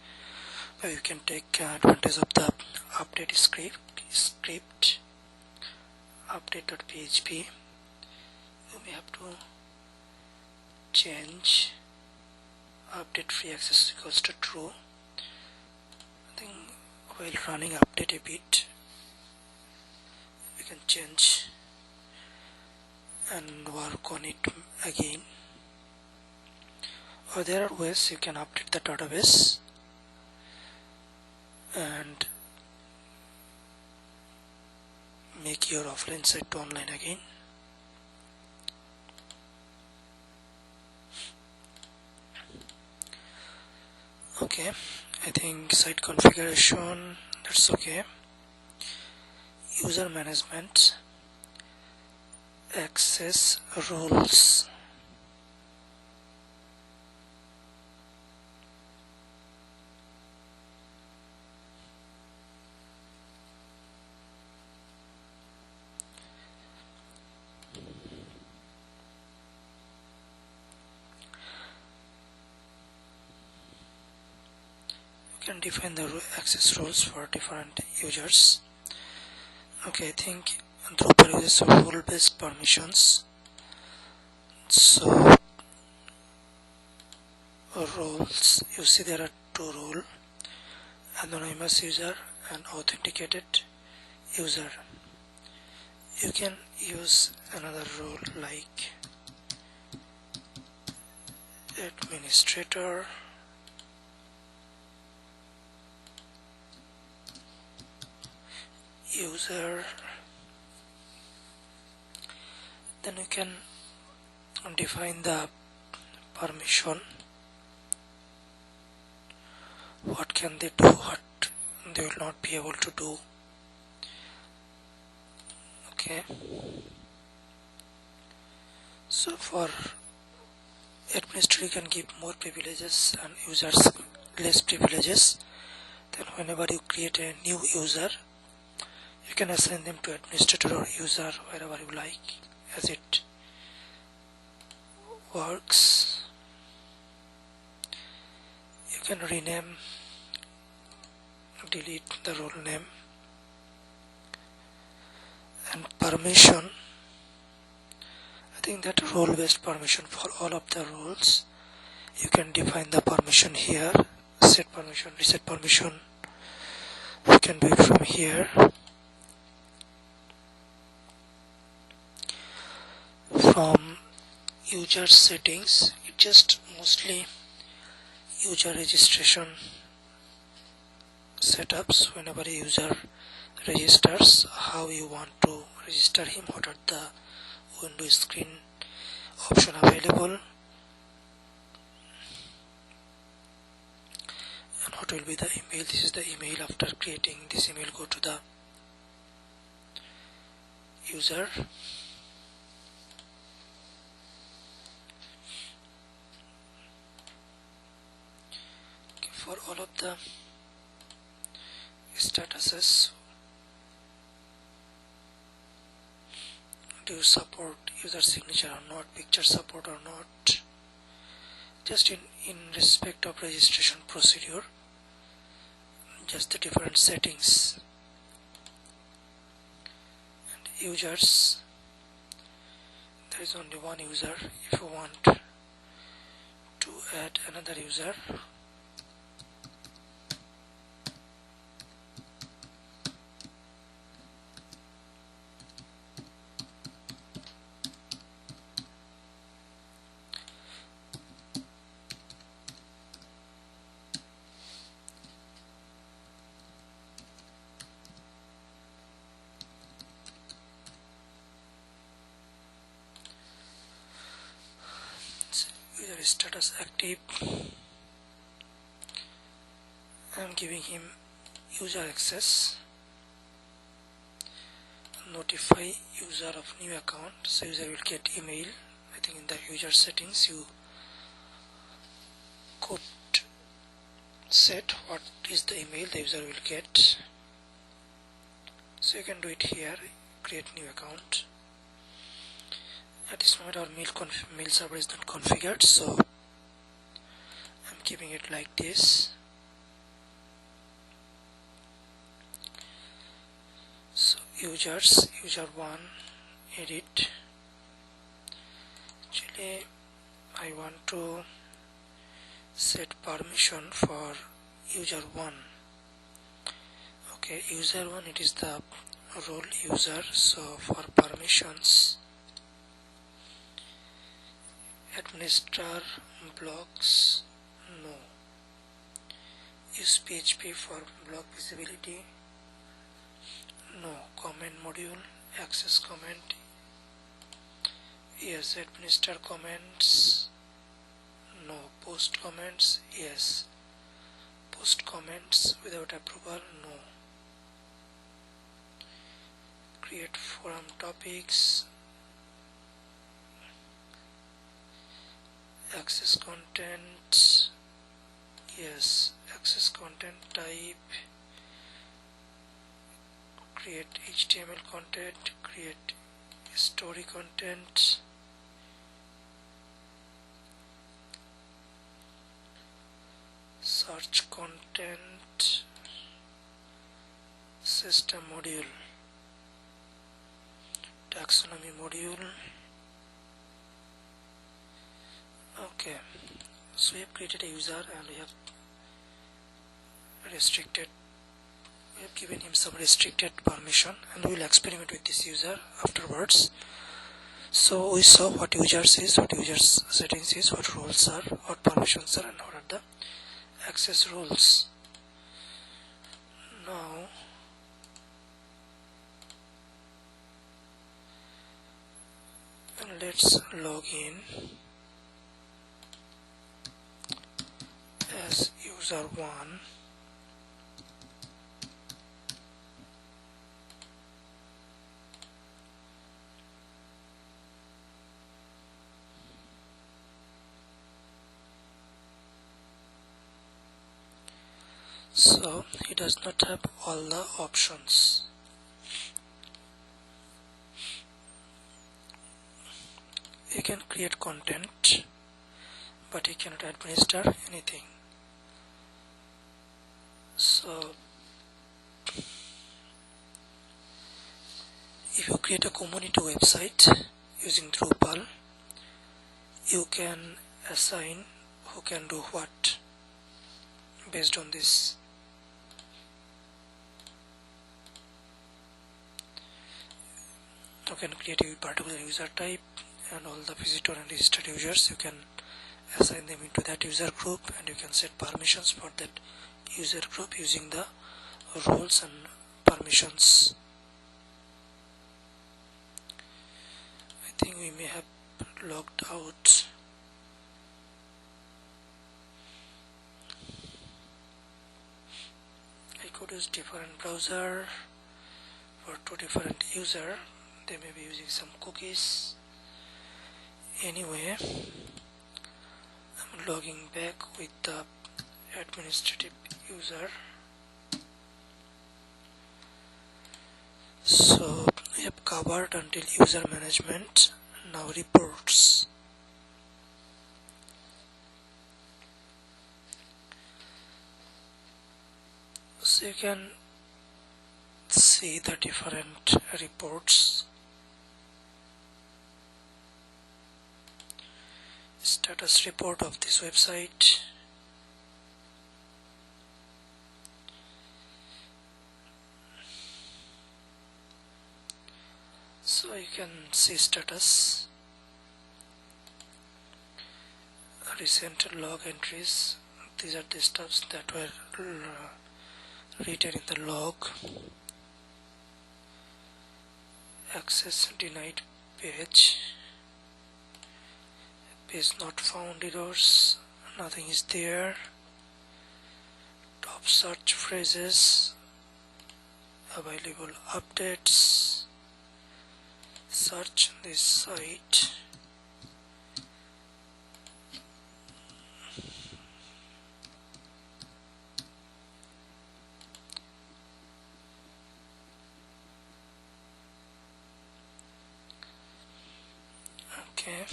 but you can take advantage of the update script update.php. You may have to change update free access equals to true. I think while running update a bit, we can change and work on it again. Or there are ways you can update the database and make your offline site to online again. Okay, I think site configuration, that's okay. User management, access rules. You can define the access rules for different users. Okay, I think Drupal uses role-based permissions. So roles, you see there are two roles: anonymous user and authenticated user. You can use another role like administrator, user. Then you can define the permission. What can they do, what they will not be able to do. Okay, so for administrator, you can give more privileges and users less privileges. Then whenever you create a new user, you can assign them to administrator or user wherever you like, as it works. You can rename, delete the role name. And permission, I think that role-based permission for all of the roles. You can define the permission here, set permission, reset permission. You can do it from here. From user settings, it just mostly user registration setups. Whenever a user registers, how you want to register him, what are the window screen option available. will be the email. This is the email. After creating this email, go to the user. Okay, for all of the statuses, do you support user signature or not, picture support or not, just in respect of registration procedure, just the different settings. And users, there is only one user. If you want to add another user, user status active. I am giving him user access. Notify user of new account, so user will get email. I think in the user settings you could set what is the email the user will get, so you can do it here. Create new account. At this moment our mail server is not configured, so I'm keeping it like this. So users, user 1, edit. Actually I want to set permission for user 1. Okay, user 1, it is the role user, so for permissions, administer blocks, no. Use PHP for block visibility, no. Comment module, access comment, yes. Administer comments, no. Post comments, yes. Post comments without approval, no. Create forum topics, access content, yes. Access content type, create HTML content, create story content, search content, system module, taxonomy module. Okay, so we have created a user and we have given him some restricted permission, and we will experiment with this user afterwards. So we saw what users is, what users settings is, what roles are, what permissions are, and what are the access rules. Now let's log in as user 1. So he does not have all the options. He can create content, but he cannot administer anything. So if you create a community website using Drupal, you can assign who can do what based on this. You can create a particular user type, and all the visitor and registered users, you can assign them into that user group, and you can set permissions for that user group using the roles and permissions. I think we may have logged out. use different browser for two different user. They may be using some cookies. Anyway, I'm logging back with the administrative user. So we have covered until user management. Now reports. So you can see the different reports. Status report of this website. So you can see status, recent log entries. These are the stuffs that were written in the log. Access denied page, page not found errors, nothing is there. Top search phrases, available updates. Search this site. Okay.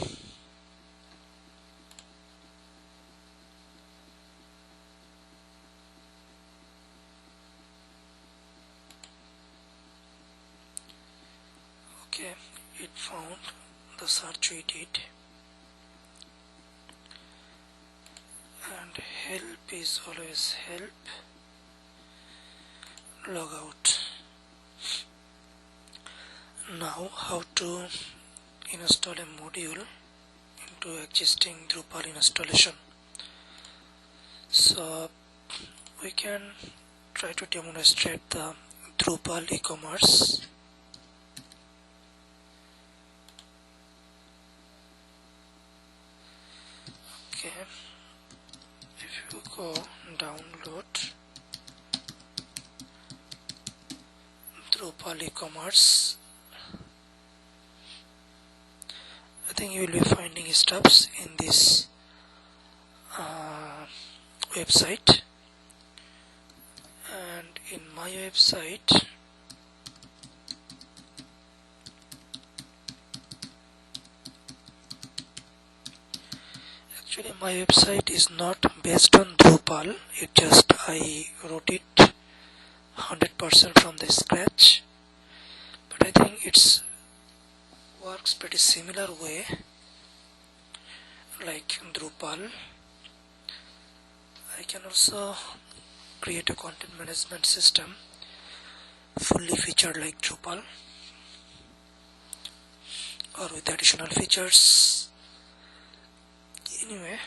Okay, it found the search we did, and help is always help. Log out. Now how to install a module into existing Drupal installation. So we can try to demonstrate the Drupal e-commerce. Okay, if you go download Drupal e-commerce, I think you will be finding stuffs in this website, and in my website actually my website is not based on Drupal. It just I wrote it 100% from the scratch, but I think it's works pretty similar way like Drupal. I can also create a content management system fully featured like Drupal or with additional features. Anyway,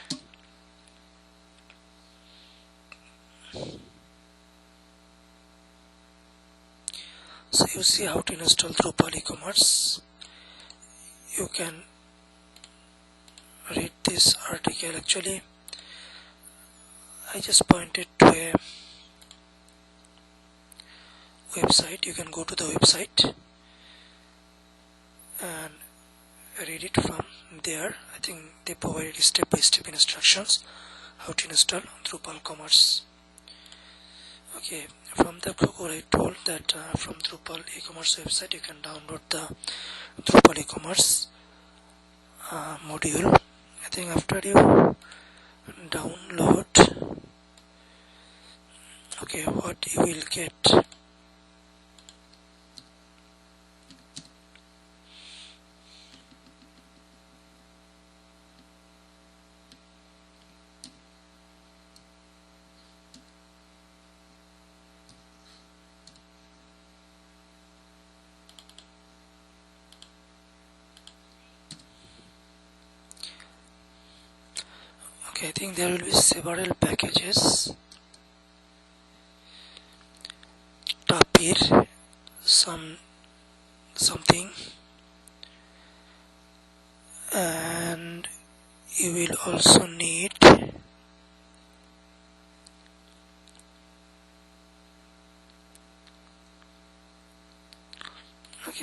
so you see how to install Drupal e-commerce. You can read this article. Actually, I just pointed to a website. You can go to the website and read it from there. I think they provided step-by-step instructions how to install Drupal commerce. Okay, from the blog I told that from Drupal e-commerce website you can download the Drupal e-commerce module. I think after you download, okay, what you will get, okay, I think there will be several packages. Tapir, something, and you will also need .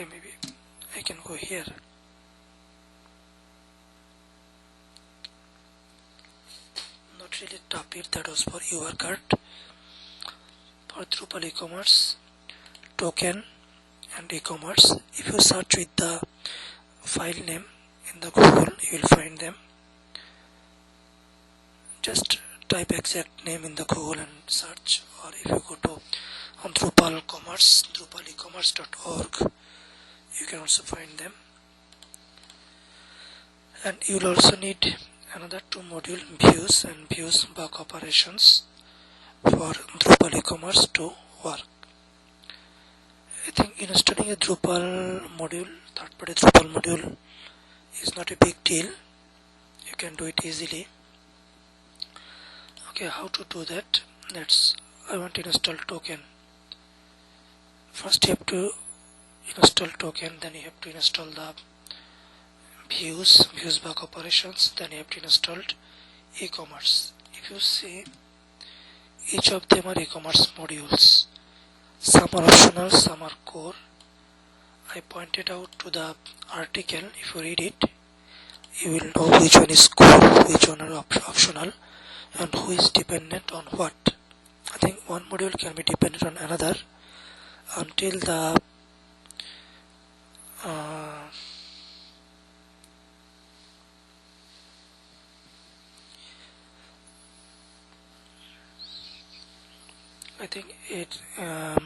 Okay, maybe I can go here. Not really top it, that was for your card. For Drupal e-commerce, token and e-commerce, if you search with the file name in the Google, you will find them. Just type exact name in the Google and search, or if you go to on Drupal commerce, drupalecommerce.org, you can also find them. And you will also need another two module, views and views bug operations, for Drupal e-commerce to work. I think installing a Drupal module, third-party Drupal module, is not a big deal. You can do it easily. Okay, how to do that? I want to install token. First you have to install token, then you have to install the views bug operations, then you have to install e-commerce. If you see, each of them are e-commerce modules. Some are optional, some are core. I pointed out to the article. If you read it, you will know which one is core, which one are optional, and who is dependent on what. I think one module can be dependent on another until the I think a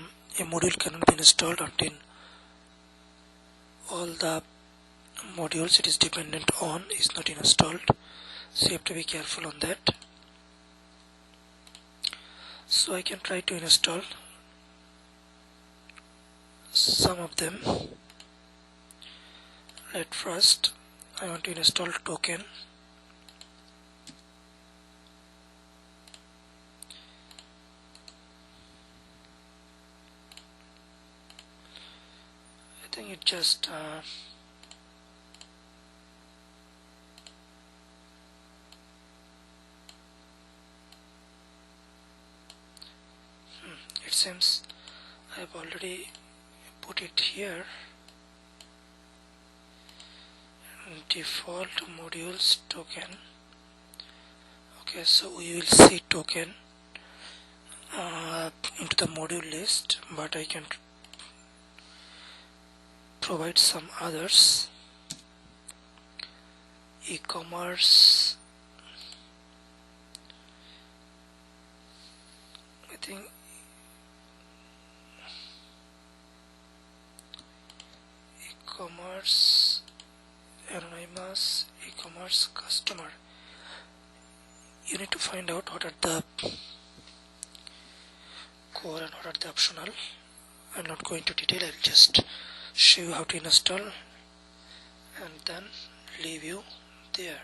module cannot be installed until all the modules it is dependent on is not installed. So you have to be careful on that. So I can try to install some of them. At first I want to install token. I think it just it seems I have already put it here. Default modules token. Okay, so we will see token into the module list, but I can provide some others. E-commerce, I think e-commerce anonymous, e-commerce customer. You need to find out what are the core and what are the optional. I'm not going to detail, I'll just show you how to install and then leave you there.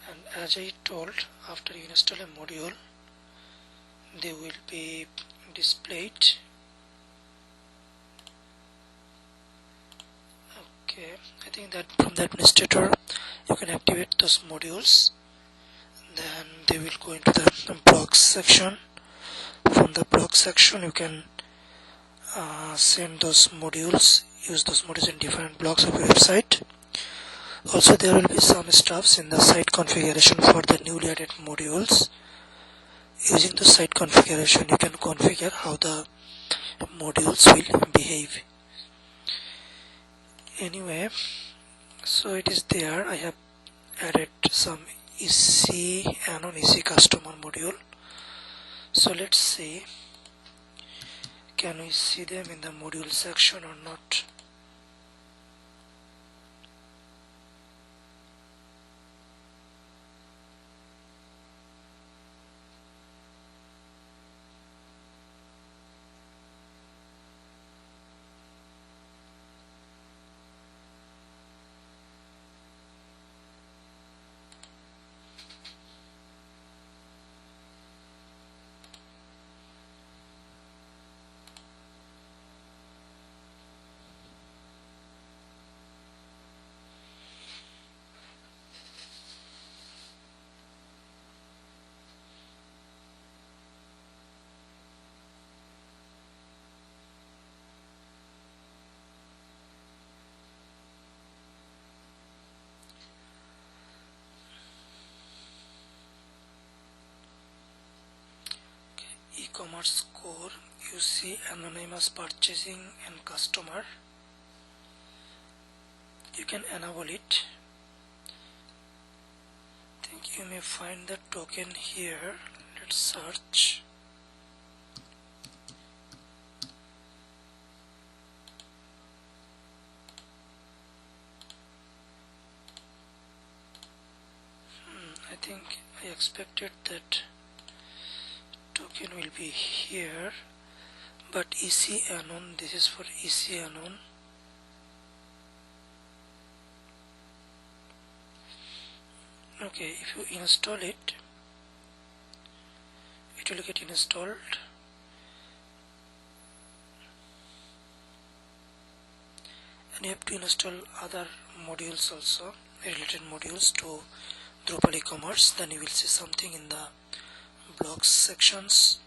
And as I told, after you install a module, they will be displayed. Okay, I think that from the administrator you can activate those modules, then they will go into the blog section. From the blog section you can send those modules, use those modules in different blogs of your website. Also there will be some stuffs in the site configuration for the newly added modules. Using the site configuration you can configure how the modules will behave. Anyway, so it is there. I have added some EC and non-EC customer module. So let's see, can we see them in the module section or not? e-commerce core, you see anonymous purchasing and customer. You can enable it. I think you may find the token here. Let's search. I think I expected that token will be here, but EC anon, this is for EC anon. Okay, if you install it, it will get installed. And you have to install other modules also, related modules to Drupal e-commerce. Then you will see something in the blogs sections,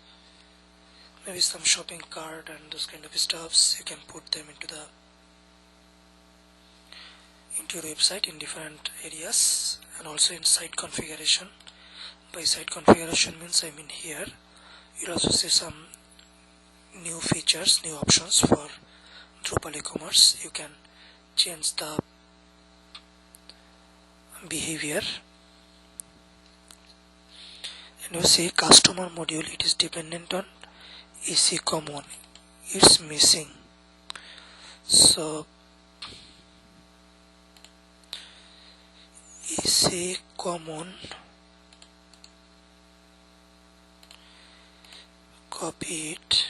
maybe some shopping cart and those kind of stuffs. You can put them into your website in different areas, and also in site configuration. By site configuration means I mean here you'll also see some new features, new options for Drupal e-commerce. You can change the behavior. And you see customer module, it is dependent on EC common, it's missing. So EC common, copy it,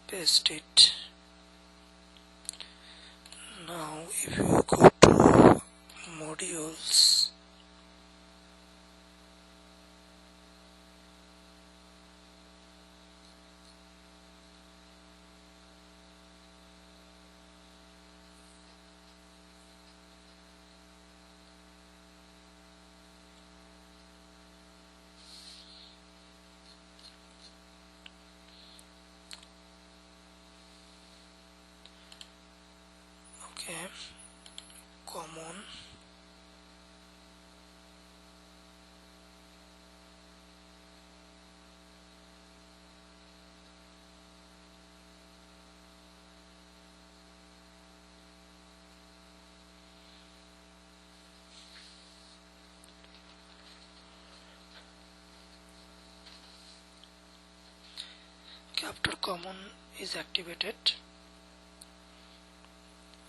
paste it. Now if you go to modules, okay, common, after common is activated,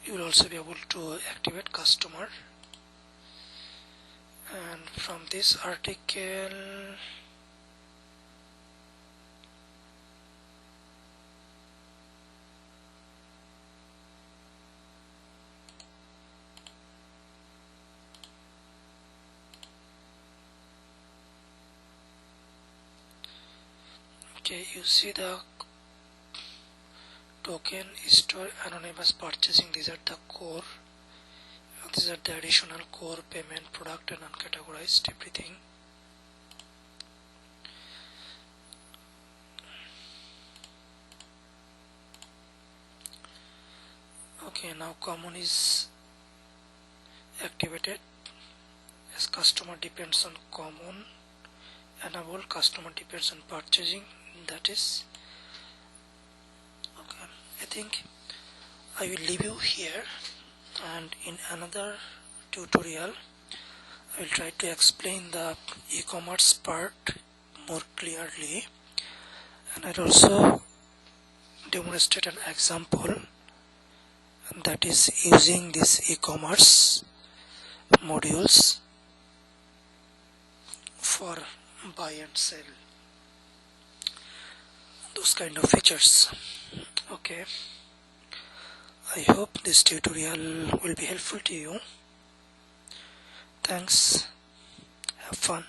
you will also be able to activate customer. And from this article, okay, you see the token, store, anonymous purchasing. These are the core. These are the additional core, payment, product, and uncategorized everything. Okay, now common is activated as customer depends on common. Enable customer depends on purchasing. That is okay. I think I will leave you here, and in another tutorial I will try to explain the e-commerce part more clearly, and I'll also demonstrate an example that is using this e-commerce modules for buy and sell, those kind of features. Okay, I hope this tutorial will be helpful to you. Thanks, have fun.